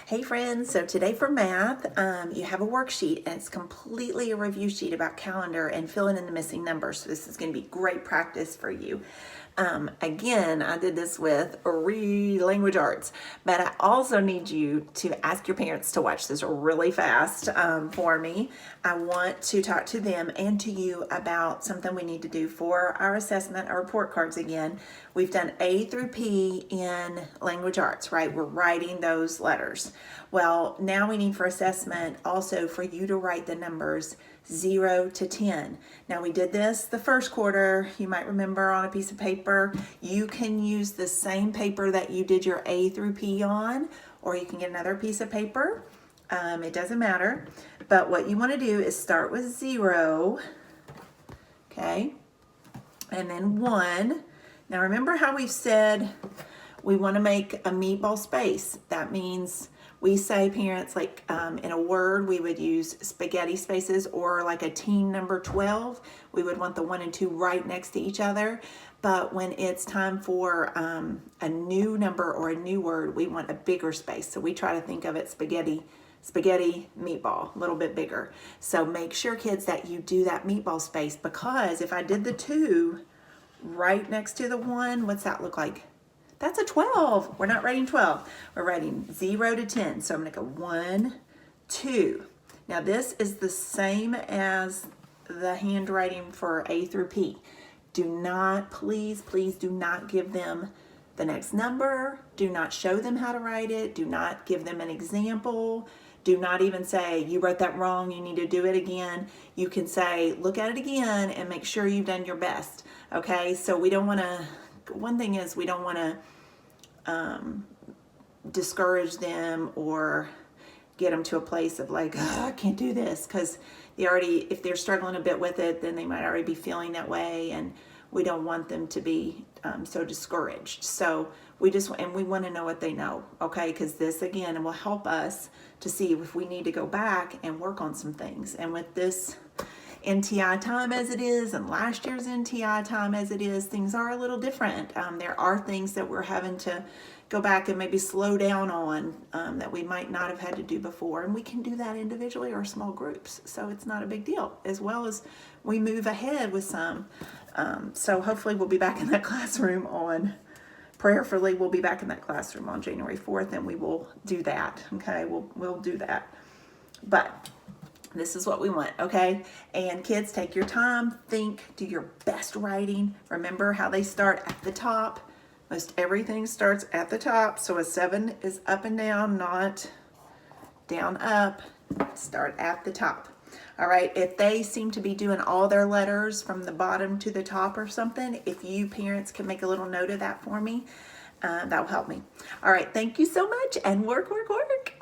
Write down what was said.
Hey friends, so today for math, you have a worksheet and it's completely a review sheet about calendar and filling in the missing numbers. So this is going to be great practice for you. Again, I did this with Language Arts, but I also need you to ask your parents to watch this really fast for me. I want to talk to them and to you about something we need to do for our assessment, our report cards again. We've done A through P in Language Arts, right? We're writing those letters. Well, now we need for assessment also for you to write the numbers 0 to 10. Now we did this the first quarter, you might remember, on a piece of paper. You can use the same paper that you did your A through P on, or you can get another piece of paper. It doesn't matter. But what you want to do is start with 0, okay, and then 1. Now remember how we've said we want to make a meatball space. That means we say, parents, like in a word, we would use spaghetti spaces, or like a teen number 12, we would want the 1 and 2 right next to each other. But when it's time for a new number or a new word, we want a bigger space. So we try to think of it spaghetti, meatball, a little bit bigger. So make sure, kids, that you do that meatball space, because if I did the 2 right next to the 1, what's that look like? That's a 12. We're not writing 12. We're writing 0 to 10. So I'm going to go 1, 2. Now this is the same as the handwriting for A through P. Do not, please do not give them the next number. Do not show them how to write it. Do not give them an example. Do not even say, you wrote that wrong, you need to do it again. You can say, look at it again and make sure you've done your best. Okay, so we don't want to, one thing is we don't want to discourage them or get them to a place of like, oh, I can't do this, because they already, if they're struggling a bit with it, then they might already be feeling that way, and we don't want them to be so discouraged. So we just, and we want to know what they know, okay, because this again will help us to see if we need to go back and work on some things. And with this NTI time as it is, and last year's NTI time as it is, things are a little different. There are things that we're having to go back and maybe slow down on that we might not have had to do before, and we can do that individually or small groups, so it's not a big deal, as well as we move ahead with some. So hopefully we'll be back in that classroom on, prayerfully we'll be back in that classroom on January 4th, and we will do that, okay? We'll do that. But this is what we want, okay? And kids, take your time, think, do your best writing. Remember how they start at the top. Most everything starts at the top, so a 7 is up and down, not down, up. Start at the top. All right, if they seem to be doing all their letters from the bottom to the top or something, if you parents can make a little note of that for me, that will help me. All right, thank you so much, and work, work, work.